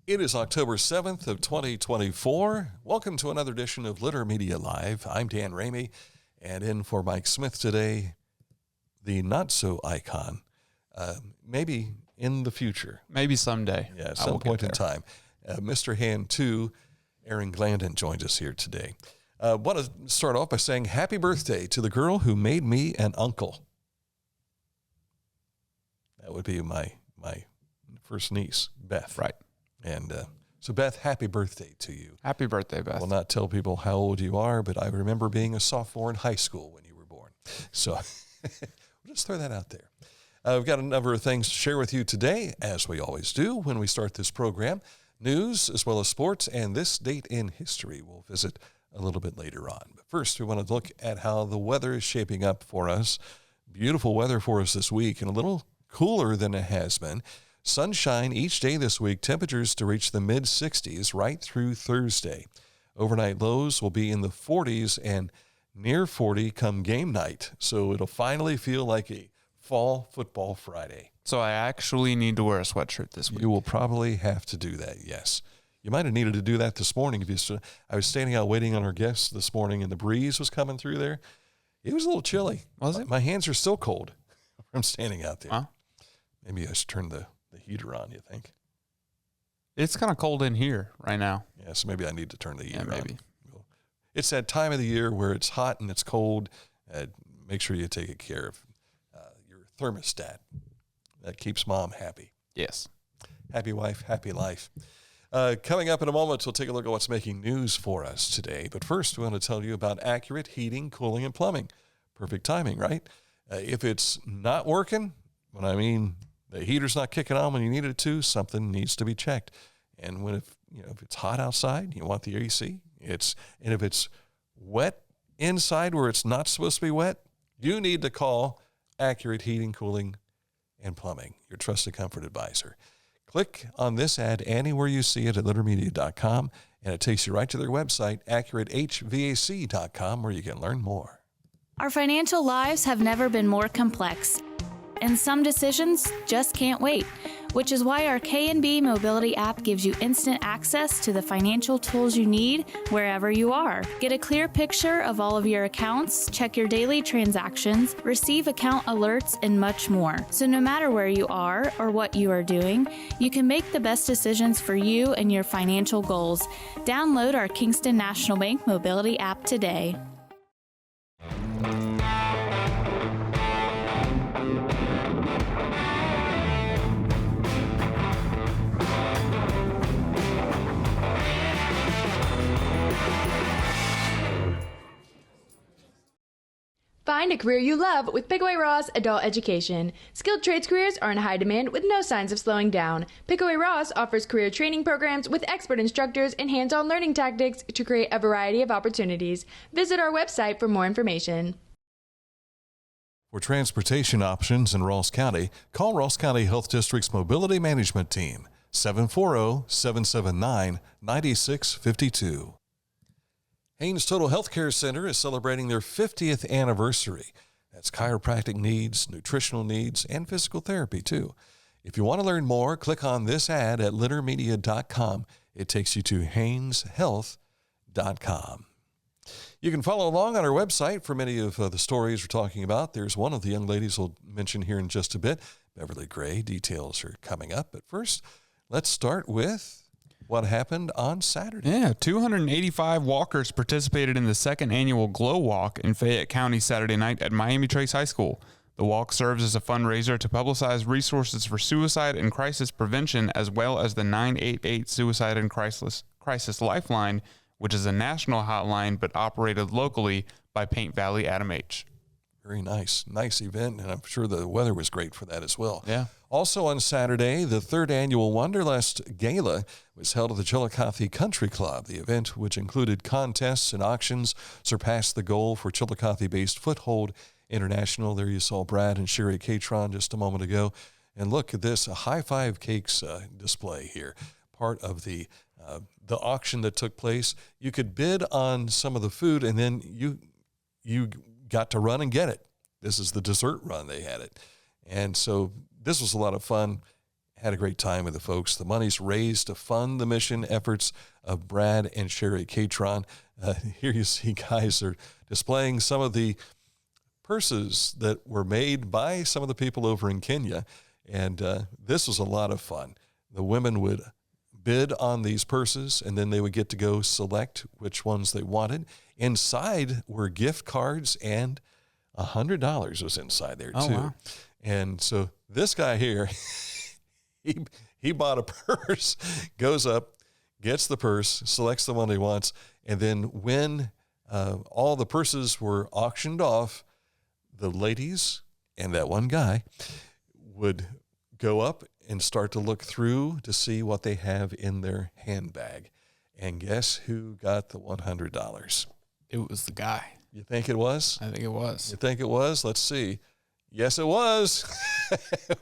It is October 7th of 2024. Welcome to another edition of Litter Media Live. I'm Dan Ramey, and in for Mike Smith today, the not-so-icon, maybe in the future. Maybe someday. Yeah, at some point in time. Mr. Hand 2, Aaron Glandon, joins us here today. I want to start off by saying happy birthday to the girl who made me an uncle. That would be my first niece, Beth. Right. And so, Beth, happy birthday to you. Happy birthday, Beth. I will not tell people how old you are, but I remember being a sophomore in high school when you were born. So we'll just throw that out there. We've got a number of things to share with you today, as we always do when we start this program. News as well as sports, and this date in history we'll visit a little bit later on. But first, we want to look at how the weather is shaping up for us. Beautiful weather for us this week, and a little cooler than it has been. Sunshine each day this week, temperatures to reach the mid-60s right through Thursday. Overnight lows will be in the 40s and near 40 come game night, so it'll finally feel like a fall football Friday. So I actually need to wear a sweatshirt this week. You will probably have to do that, yes. You might have needed to do that this morning. I was standing out waiting on our guests this morning, and the breeze was coming through there. It was a little chilly. Was it? My hands are still cold from standing out there. Huh? Maybe I should turn the heater on, you think? It's kind of cold in here right now. Yeah, so maybe I need to turn the heater on. Maybe. It's that time of the year where it's hot and it's cold. Make sure you take care of your thermostat. That keeps Mom happy. Yes. Happy wife, happy life. Coming up in a moment, we'll take a look at what's making news for us today. But first, we want to tell you about Accurate Heating, Cooling, and Plumbing. Perfect timing, right? If it's not working, when I mean the heater's not kicking on when you need it to, something needs to be checked. And if it's hot outside, you want the AC. And if it's wet inside where it's not supposed to be wet, you need to call Accurate Heating, Cooling, and Plumbing, your trusted comfort advisor. Click on this ad anywhere you see it at littermedia.com, and it takes you right to their website, accuratehvac.com, where you can learn more. Our financial lives have never been more complex, and some decisions just can't wait, which is why our K&B Mobility app gives you instant access to the financial tools you need wherever you are. Get a clear picture of all of your accounts, check your daily transactions, receive account alerts, and much more. So no matter where you are or what you are doing, you can make the best decisions for you and your financial goals. Download our Kingston National Bank Mobility app today. Find a career you love with Pickaway Ross Adult Education. Skilled trades careers are in high demand with no signs of slowing down. Pickaway Ross offers career training programs with expert instructors and hands-on learning tactics to create a variety of opportunities. Visit our website for more information. For transportation options in Ross County, call Ross County Health District's Mobility Management Team, 740-779-9652. Haynes Total Healthcare Center is celebrating their 50th anniversary. That's chiropractic needs, nutritional needs, and physical therapy, too. If you want to learn more, click on this ad at littermedia.com. It takes you to hayneshealth.com. You can follow along on our website for many of the stories we're talking about. There's one of the young ladies we'll mention here in just a bit. Beverly Gray. Details are coming up. But first, let's start with what happened on Saturday. Yeah, 285 walkers participated in the second annual Glow Walk in Fayette County Saturday night at Miami Trace High School. The walk serves as a fundraiser to publicize resources for suicide and crisis prevention, as well as the 988 Suicide and Crisis Lifeline, which is a national hotline but operated locally by Paint Valley Adam H. Very nice. Nice event, and I'm sure the weather was great for that as well. Yeah. Also on Saturday, the third annual Wanderlust Gala was held at the Chillicothe Country Club. The event, which included contests and auctions, surpassed the goal for Chillicothe-based Foothold International. There you saw Brad and Sherry Catron just a moment ago. And look at this, a high five cakes display here. Part of the auction that took place. You could bid on some of the food, and then you got to run and get it. This is the dessert run. They had it. And so this was a lot of fun. had a great time with the folks. The money's raised to fund the mission efforts of Brad and Sherry Catron. Here you see guys are displaying some of the purses that were made by some of the people over in Kenya. And this was a lot of fun. The women would bid on these purses, and then they would get to go select which ones they wanted. Inside were gift cards, and $100 was inside there, too. Wow. And so this guy here, he bought a purse, goes up, gets the purse, selects the one he wants, and then when all the purses were auctioned off, the ladies and that one guy would go up and start to look through to see what they have in their handbag. And guess who got the $100? It was the guy. You think it was? I think it was. You think it was? Let's see. Yes, it was,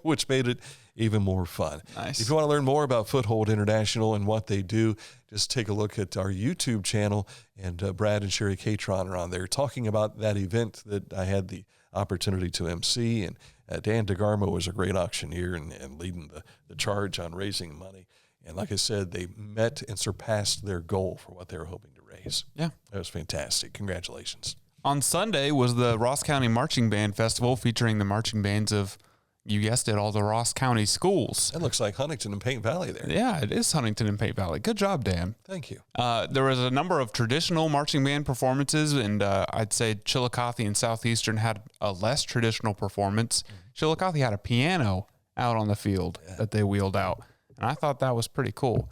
which made it even more fun. Nice. If you want to learn more about Foothold International and what they do, just take a look at our YouTube channel, and Brad and Sherry Catron are on there talking about that event that I had the opportunity to MC, and Dan DeGarmo was a great auctioneer and leading the charge on raising money. And like I said, they met and surpassed their goal for what they were hoping to raise. Yeah. That was fantastic. Congratulations. On Sunday was the Ross County Marching Band Festival, featuring the marching bands of, you guessed it, all the Ross County schools. That looks like Huntington and Paint Valley there. Yeah, it is Huntington and Paint Valley. Good job, Dan. Thank you. There was a number of traditional marching band performances, and I'd say Chillicothe and Southeastern had a less traditional performance. Chillicothe had a piano out on the field that they wheeled out, and I thought that was pretty cool.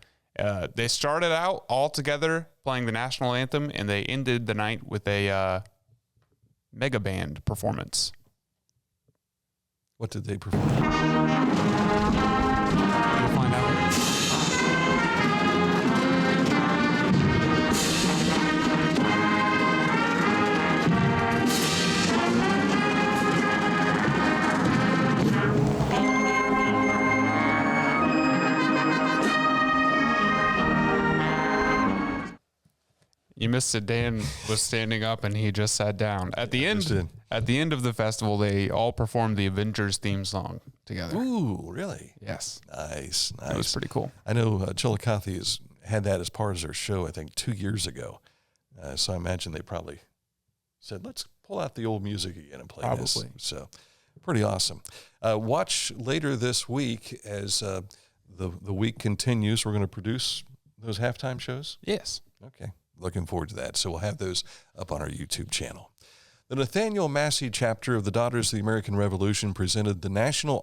They started out all together playing the national anthem, and they ended the night with a mega band performance. What did they perform? We'll find out. You missed it. Dan was standing up and he just sat down. At the end of the festival, they all performed the Avengers theme song together. Ooh, really? Yes. Nice. That was pretty cool. I know Chillicothe has had that as part of their show, I think, 2 years ago. So I imagine they probably said, let's pull out the old music again and play this. So pretty awesome. Watch later this week as the week continues. We're going to produce those halftime shows? Yes. Okay. Looking forward to that. So we'll have those up on our YouTube channel. The Nathaniel Massey chapter of the Daughters of the American Revolution presented the National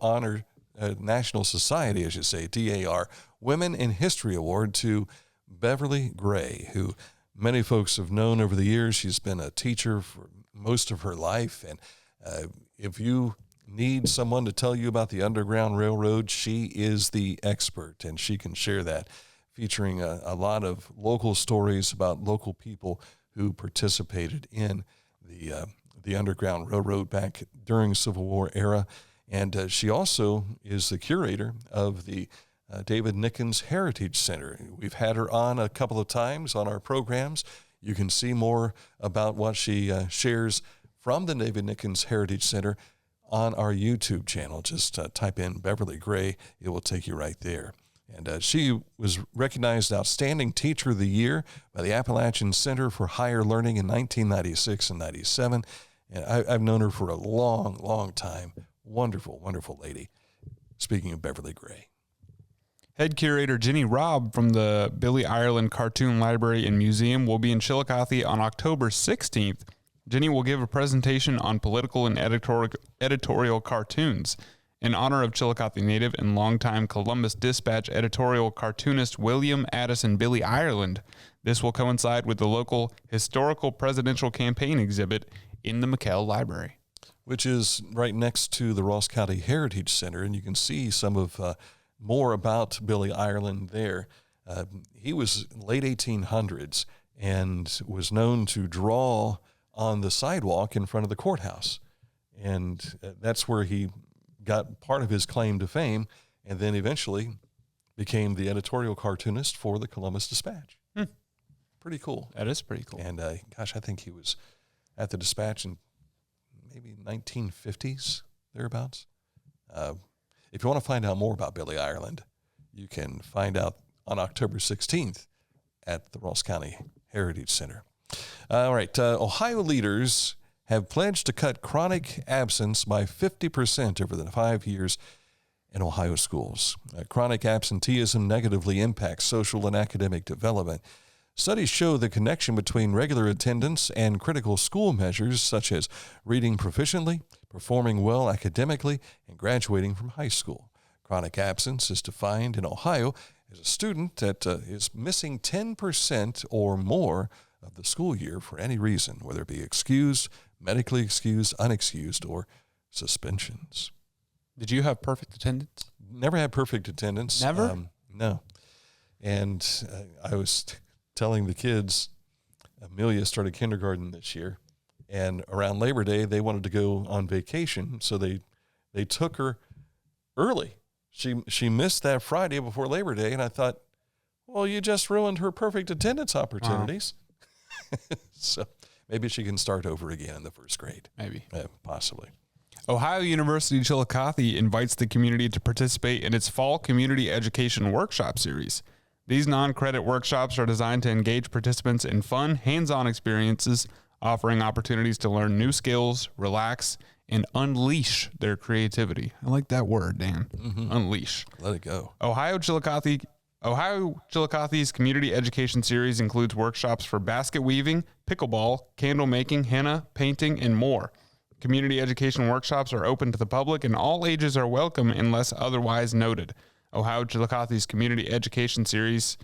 Society, DAR, Women in History Award to Beverly Gray, who many folks have known over the years. She's been a teacher for most of her life. And if you need someone to tell you about the Underground Railroad, she is the expert, and she can share that, featuring a lot of local stories about local people who participated in the Underground Railroad back during Civil War era. And she also is the curator of the David Nickens Heritage Center. We've had her on a couple of times on our programs. You can see more about what she shares from the David Nickens Heritage Center on our YouTube channel. Just type in Beverly Gray. It will take you right there. And she was recognized Outstanding Teacher of the Year by the Appalachian Center for Higher Learning in 1996 and 97. And I've known her for a long, long time. Wonderful, wonderful lady. Speaking of Beverly Gray. Head curator Jenny Robb from the Billy Ireland Cartoon Library and Museum will be in Chillicothe on October 16th. Jenny will give a presentation on political and editorial cartoons. In honor of Chillicothe native and longtime Columbus Dispatch editorial cartoonist William Addison Billy Ireland, this will coincide with the local historical presidential campaign exhibit in the McKell Library, which is right next to the Ross County Heritage Center, and you can see some of more about Billy Ireland there. He was late 1800s and was known to draw on the sidewalk in front of the courthouse, and that's where he got part of his claim to fame, and then eventually became the editorial cartoonist for the Columbus Dispatch. Pretty cool. That is pretty cool. And I think he was at the Dispatch in maybe 1950s, thereabouts. If you want to find out more about Billy Ireland, you can find out on October 16th at the Ross County Heritage Center. All right. Ohio leaders have pledged to cut chronic absence by 50% over the 5 years in Ohio schools. Chronic absenteeism negatively impacts social and academic development. Studies show the connection between regular attendance and critical school measures such as reading proficiently, performing well academically, and graduating from high school. Chronic absence is defined in Ohio as a student that is missing 10% or more of the school year for any reason, whether it be excused, medically excused, unexcused, or suspensions. Did you have perfect attendance? Never had perfect attendance. Never? No. And I was telling the kids, Amelia started kindergarten this year, and around Labor Day, they wanted to go on vacation, so they took her early. She missed that Friday before Labor Day, and I thought, well, you just ruined her perfect attendance opportunities. Wow. So maybe she can start over again in the first grade. Maybe. Possibly. Ohio University Chillicothe invites the community to participate in its Fall Community Education Workshop Series. These non-credit workshops are designed to engage participants in fun, hands-on experiences, offering opportunities to learn new skills, relax, and unleash their creativity. I like that word, Dan. Mm-hmm. Unleash. Let it go. Ohio Chillicothe's Community Education Series includes workshops for basket weaving, pickleball, candle making, henna, painting, and more. Community education workshops are open to the public, and all ages are welcome unless otherwise noted. Ohio Chillicothe's Community Education Series.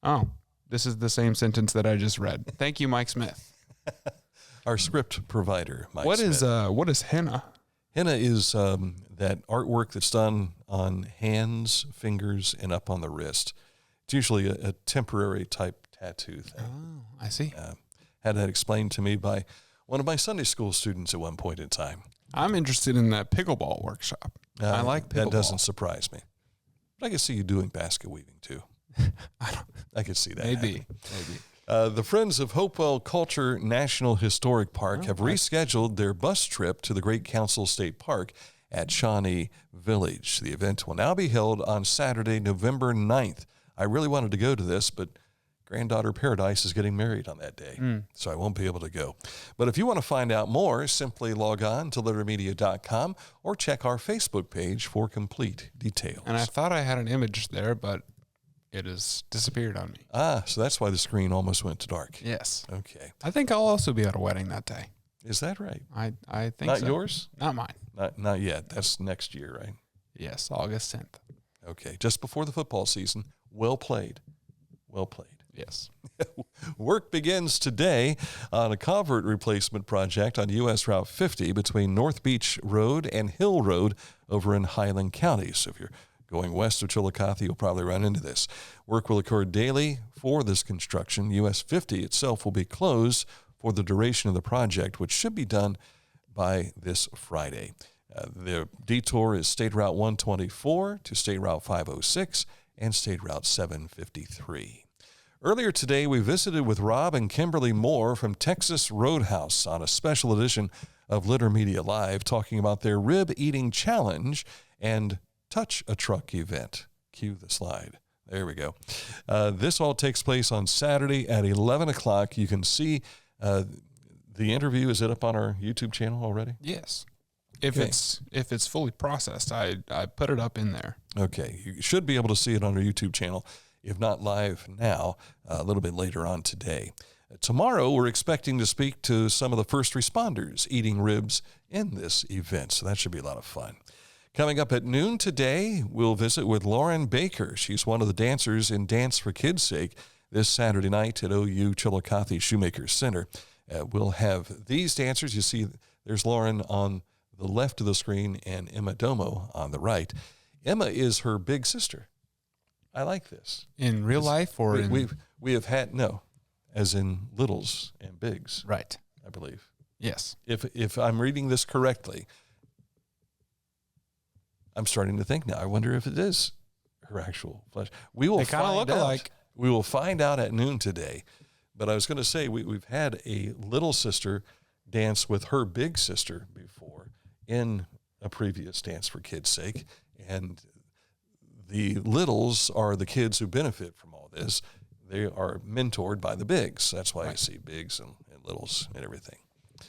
Oh, this is the same sentence that I just read. Thank you, Mike Smith. Our script provider, Mike Smith. What is henna? Henna is that artwork that's done on hands, fingers, and up on the wrist. It's usually a temporary type tattoo thing. Oh, I see. Had that explained to me by one of my Sunday school students at one point in time. I'm interested in that pickleball workshop. I like pickleball. That doesn't surprise me. But I can see you doing basket weaving too. I could see that. Maybe. The Friends of Hopewell Culture National Historic Park have rescheduled their bus trip to the Great Council State Park at Shawnee Village. The event will now be held on Saturday, November 9th. I really wanted to go to this, but granddaughter Paradise is getting married on that day, so I won't be able to go. But if you want to find out more, simply log on to littermedia.com or check our Facebook page for complete details. And I thought I had an image there, but it has disappeared on me. So that's why the screen almost went to dark. Yes. Okay. I think I'll also be at a wedding that day. Is that right? I think Not so. yours? Not mine. Not yet. That's next year, right? Yes, August 10th. Okay. Just before the football season. Well played. Well played. Yes. Work begins today on a culvert replacement project on U.S. Route 50 between North Beach Road and Hill Road over in Highland County. So if you're going west of Chillicothe, you'll probably run into this. Work will occur daily for this construction. U.S. 50 itself will be closed for the duration of the project, which should be done by this Friday. The detour is State Route 124 to State Route 506 and State Route 753. Earlier today, we visited with Rob and Kimberly Moore from Texas Roadhouse on a special edition of Litter Media Live, talking about their rib eating challenge and Touch a Truck event. Cue the slide. There we go. This all takes place on Saturday at 11 o'clock. You can see the interview. Is it up on our YouTube channel already? Yes. If it's fully processed, I put it up in there. Okay. You should be able to see it on our YouTube channel. If not live now, a little bit later on today. Tomorrow, we're expecting to speak to some of the first responders eating ribs in this event, so that should be a lot of fun. Coming up at noon today, we'll visit with Lauren Baker. She's one of the dancers in Dance for Kids' Sake this Saturday night at OU Chillicothe Shoemaker Center. We'll have these dancers. You see, there's Lauren on the left of the screen and Emma Domo on the right. Emma is her big sister. I like this. In real life or we have had, no, as in littles and bigs. Right. I believe. Yes. If I'm reading this correctly, I'm starting to think now. I wonder if it is her actual flesh. We will find out. They kind of look alike. We will find out at noon today. But I was going to say, we've had a little sister dance with her big sister before in a previous Dance for Kids' Sake. And the littles are the kids who benefit from all this. They are mentored by the bigs. That's why I see bigs and littles and everything.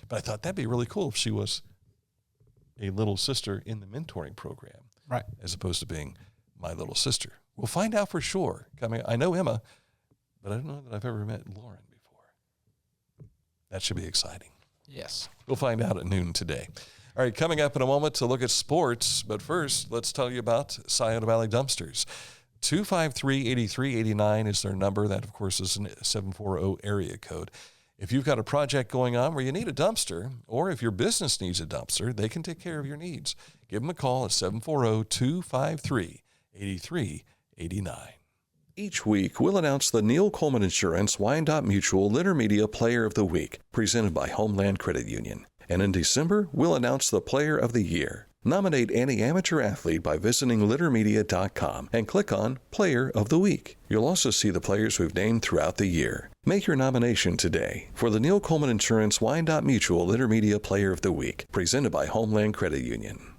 But I thought that'd be really cool if she was a little sister in the mentoring program, Right. as opposed to being my little sister. We'll find out for sure. I mean, I know Emma, but I don't know that I've ever met Lauren before. That should be exciting. Yes. We'll find out at noon today. All right, coming up in a moment to look at sports. But first, let's tell you about Scioto Valley Dumpsters. 253-8389 is their number. That, of course, is a 740 area code. If you've got a project going on where you need a dumpster, or if your business needs a dumpster, they can take care of your needs. Give them a call at 740-253-8389. Each week, we'll announce the Neil Coleman Insurance Wyandotte Mutual Intermedia Player of the Week, presented by Homeland Credit Union. And in December, we'll announce the Player of the Year. Nominate any amateur athlete by visiting littermedia.com and click on Player of the Week. You'll also see the players we've named throughout the year. Make your nomination today for the Neil Coleman Insurance Wyandotte Mutual Intermedia Player of the Week, presented by Homeland Credit Union.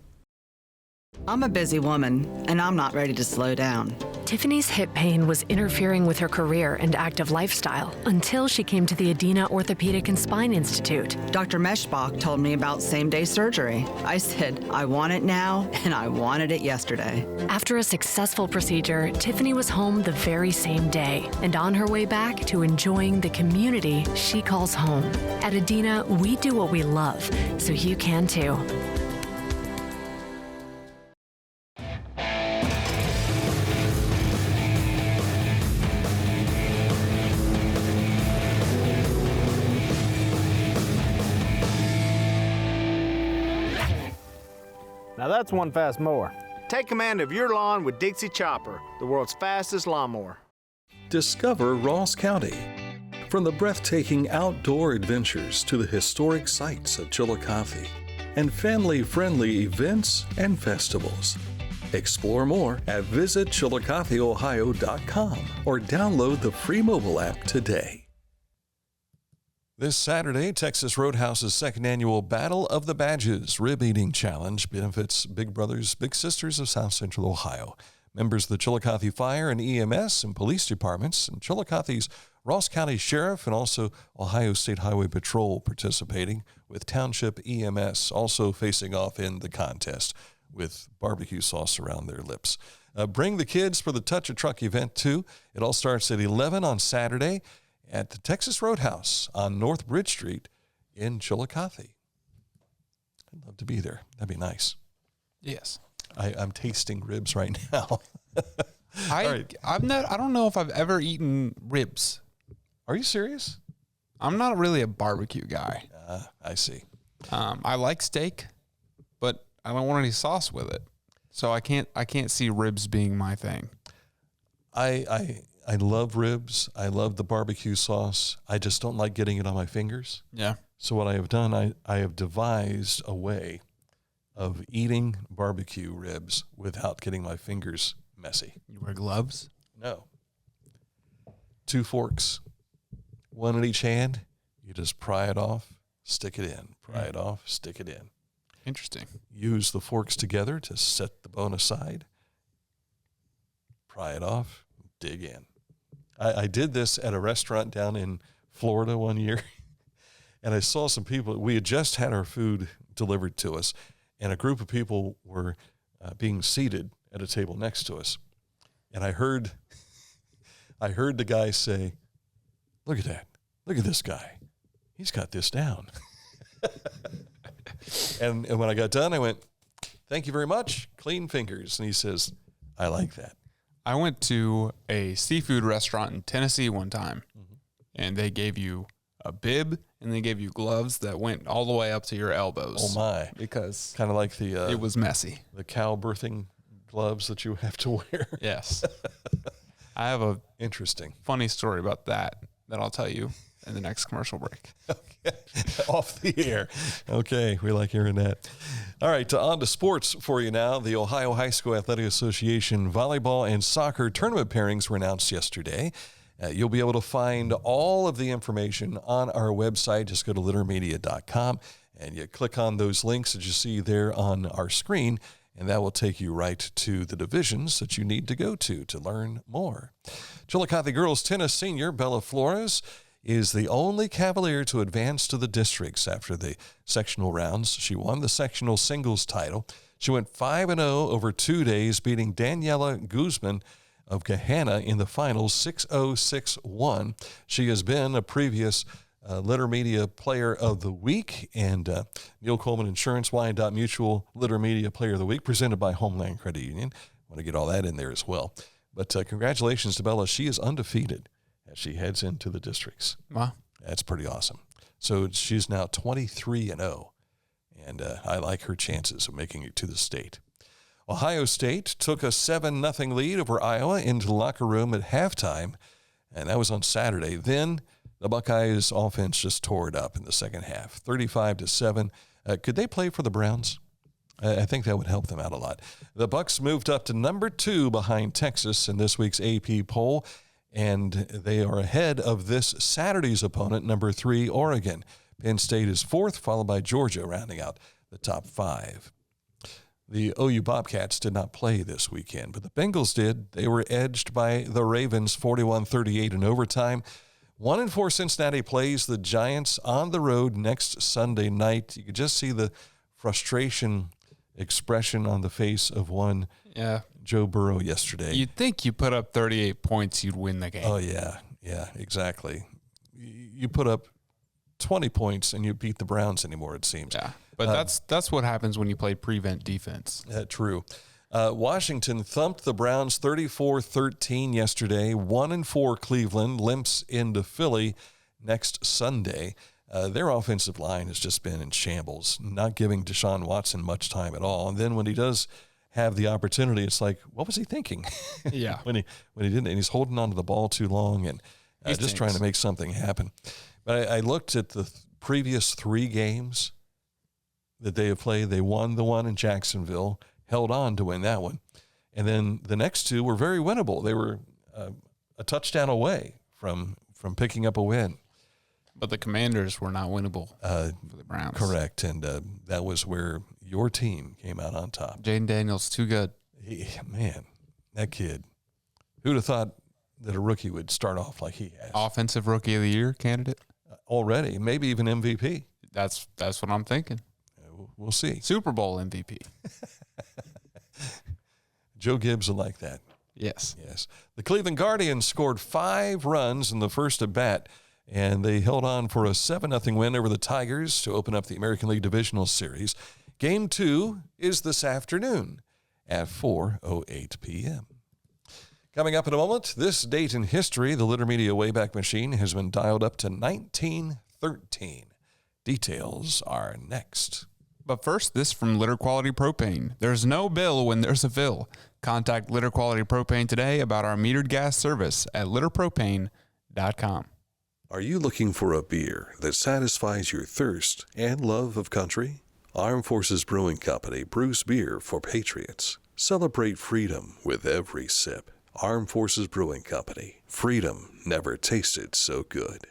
I'm a busy woman, and I'm not ready to slow down. Tiffany's hip pain was interfering with her career and active lifestyle until she came to the Adina Orthopedic and Spine Institute. Dr. Meshbach told me about same-day surgery. I said, I want it now, and I wanted it yesterday. After a successful procedure, Tiffany was home the very same day and on her way back to enjoying the community she calls home. At Adina, we do what we love, so you can too. Now that's one fast mower. Take command of your lawn with Dixie Chopper, the world's fastest lawnmower. Discover Ross County. From the breathtaking outdoor adventures to the historic sights of Chillicothe and family-friendly events and festivals. Explore more at visitchillicotheohio.com or download the free mobile app today. This Saturday, Texas Roadhouse's second annual Battle of the Badges Rib Eating Challenge benefits Big Brothers Big Sisters of South Central Ohio. Members of the Chillicothe Fire and EMS and police departments and Chillicothe's Ross County Sheriff and also Ohio State Highway Patrol participating, with Township EMS also facing off in the contest with barbecue sauce around their lips. Bring the kids for the Touch a Truck event too. It all starts at 11 on Saturday at the Texas Roadhouse on North Bridge Street in Chillicothe. I'd love to be there. That'd be nice. Yes. I'm tasting ribs right now. I don't know if I've ever eaten ribs. Are you serious? I'm not really a barbecue guy. I see. I like steak, but I don't want any sauce with it. So I can't see ribs being my thing. I love ribs. I love the barbecue sauce. I just don't like getting it on my fingers. Yeah. So what I have done, I have devised a way of eating barbecue ribs without getting my fingers messy. You wear gloves? No. 2 forks, 1 in each hand. You just pry it off, stick it in. Pry it off, stick it in. Interesting. Use the forks together to set the bone aside. Pry it off, dig in. I did this at a restaurant down in Florida one year, and I saw some people. We had just had our food delivered to us, and a group of people were being seated at a table next to us. And I heard the guy say, "Look at that. Look at this guy. He's got this down." and when I got done, I went, "Thank you very much. Clean fingers." And he says, "I like that." I went to a seafood restaurant in Tennessee one time, and they gave you a bib and they gave you gloves that went all the way up to your elbows. Oh my! Because kind of like the it was messy. The cow birthing gloves that you have to wear. Yes. I have a interesting funny story about that I'll tell you in the next commercial break. Okay. Off the air. Okay, we like hearing that. All right, on to sports for you now. The Ohio High School Athletic Association volleyball and soccer tournament pairings were announced yesterday. You'll be able to find all of the information on our website. Just go to littermedia.com and you click on those links that you see there on our screen, and that will take you right to the divisions that you need to go to learn more. Chillicothe girls tennis senior Bella Flores is the only Cavalier to advance to the districts after the sectional rounds. She won the sectional singles title. She went 5-0 over 2 days, beating Daniela Guzman of Gahanna in the finals 6-0, 6-1. She has been a previous Litter Media Player of the Week and Neil Coleman Insurance Wyandotte Mutual Litter Media Player of the Week, presented by Homeland Credit Union. Want to get all that in there as well. But congratulations to Bella. She is undefeated as she heads into the districts. Wow. That's pretty awesome. So she's now 23-0, and I like her chances of making it to the state. Ohio State took a 7-0 lead over Iowa into the locker room at halftime, and that was on Saturday. Then the Buckeyes offense just tore it up in the second half, 35-7. Could they play for the Browns? I think that would help them out a lot. The Bucs moved up to number 2 behind Texas in this week's AP poll, and they are ahead of this Saturday's opponent, number 3, Oregon. Penn State is 4th, followed by Georgia, rounding out the top 5. The OU Bobcats did not play this weekend, but the Bengals did. They were edged by the Ravens 41-38 in overtime. 1-4 Cincinnati plays the Giants on the road next Sunday night. You could just see the frustration expression on the face of one Joe Burrow yesterday. You'd think you put up 38 points, you'd win the game. Oh, yeah, exactly. You put up 20 points and you beat the Browns anymore, it seems. Yeah, but that's what happens when you play prevent defense. True. Washington thumped the Browns 34-13 yesterday. 1-4 Cleveland limps into Philly next Sunday. Their offensive line has just been in shambles, not giving Deshaun Watson much time at all. And then when he does have the opportunity, it's like, what was he thinking? Yeah. when he didn't, and he's holding on to the ball too long and just trying to make something happen. But I looked at the previous 3 games that they have played. They won the one in Jacksonville, held on to win that one. And then the next 2 were very winnable. They were a touchdown away from picking up a win. But the Commanders were not winnable for the Browns. Correct, and that was where your team came out on top. Jaden Daniels, too good. Man, that kid. Who'd have thought that a rookie would start off like he has? Offensive Rookie of the Year candidate? Already, maybe even MVP. That's what I'm thinking. We'll see. Super Bowl MVP. Joe Gibbs will like that. Yes. The Cleveland Guardians scored 5 runs in the first at bat, and they held on for a 7-0 win over the Tigers to open up the American League Divisional Series. Game 2 is this afternoon at 4:08 p.m. Coming up in a moment, this date in history, the Litter Media Wayback Machine has been dialed up to 1913. Details are next. But first, this from Litter Quality Propane. There's no bill when there's a fill. Contact Litter Quality Propane today about our metered gas service at litterpropane.com. Are you looking for a beer that satisfies your thirst and love of country? Armed Forces Brewing Company brews beer for patriots. Celebrate freedom with every sip. Armed Forces Brewing Company. Freedom never tasted so good.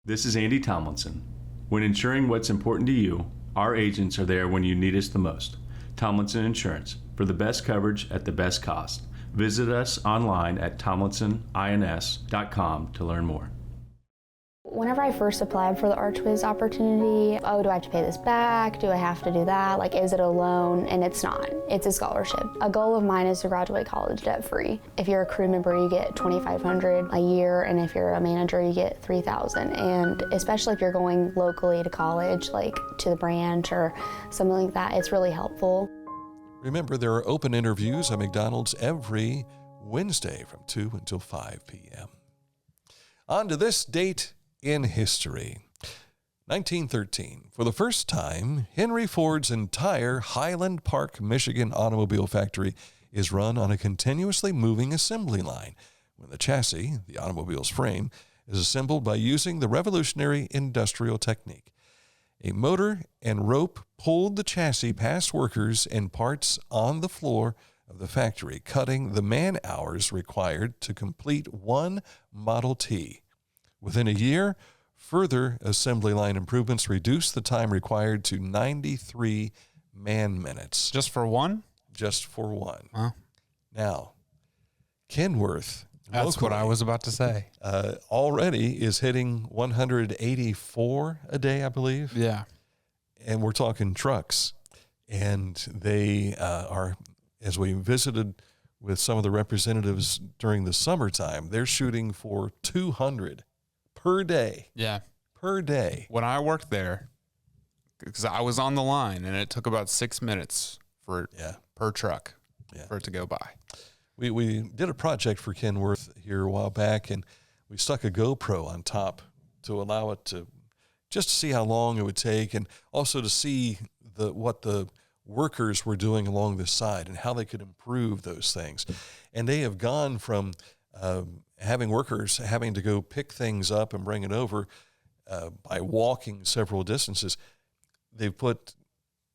This is Andy Tomlinson. When ensuring what's important to you, our agents are there when you need us the most. Tomlinson Insurance, for the best coverage at the best cost. Visit us online at tomlinsonins.com to learn more. Whenever I first applied for the Archways opportunity, do I have to pay this back? Do I have to do that? Is it a loan? And it's not. It's a scholarship. A goal of mine is to graduate college debt-free. If you're a crew member, you get $2,500 a year, and if you're a manager, you get $3,000. And especially if you're going locally to college, to the branch or something like that, it's really helpful. Remember, there are open interviews at McDonald's every Wednesday from 2 until 5 p.m. On to this date in history. 1913. For the first time, Henry Ford's entire Highland Park, Michigan automobile factory is run on a continuously moving assembly line, when the chassis, the automobile's frame, is assembled by using the revolutionary industrial technique. A motor and rope pulled the chassis past workers and parts on the floor of the factory, cutting the man-hours required to complete one Model T. Within a year, further assembly line improvements reduced the time required to 93 man minutes. Just for one? Just for one. Wow. Now, Kenworth, that's what I was about to say. Already is hitting 184 a day, I believe. Yeah. And we're talking trucks. And they are, as we visited with some of the representatives during the summertime, they're shooting for 200 per day. Yeah. Per day. When I worked there, because I was on the line, and it took about 6 minutes per truck for it to go by. We did a project for Kenworth here a while back, and we stuck a GoPro on top to allow it to just see how long it would take, and also to see what the workers were doing along the side and how they could improve those things. And they have gone from having workers having to go pick things up and bring it over by walking several distances. They've put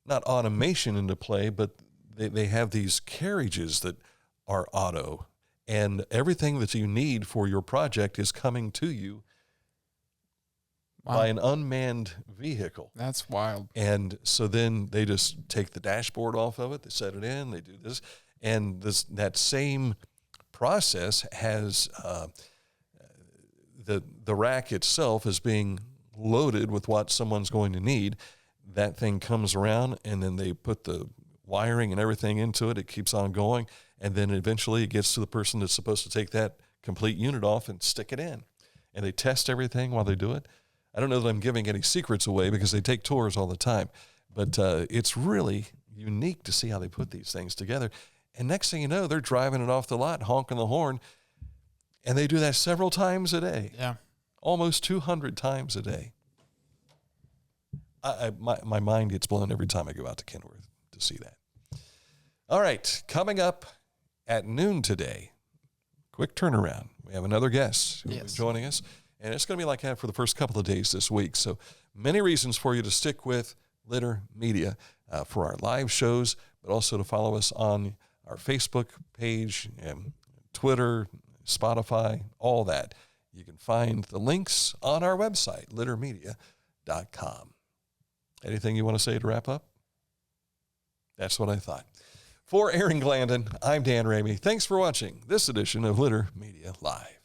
not automation into play, but they have these carriages that are auto, and everything that you need for your project is coming to you by an unmanned vehicle. That's wild. And so then they just take the dashboard off of it, they set it in, they do this, and that same process has the rack itself is being loaded with what someone's going to need. That thing comes around, and then they put the wiring and everything into it. It keeps on going, and then eventually it gets to the person that's supposed to take that complete unit off and stick it in. And they test everything while they do it. I don't know that I'm giving any secrets away because they take tours all the time, but it's really unique to see how they put these things together. And next thing you know, they're driving it off the lot, honking the horn, and they do that several times a day. Yeah. Almost 200 times a day. My mind gets blown every time I go out to Kenworth to see that. All right, coming up at noon today, quick turnaround. We have another guest who will be joining us, and it's going to be like that for the first couple of days this week. So many reasons for you to stick with Litter Media for our live shows, but also to follow us on our Facebook page and Twitter, Spotify, all that. You can find the links on our website, littermedia.com. Anything you want to say to wrap up? That's what I thought. For Aaron Glandon, I'm Dan Ramey. Thanks for watching this edition of Litter Media Live.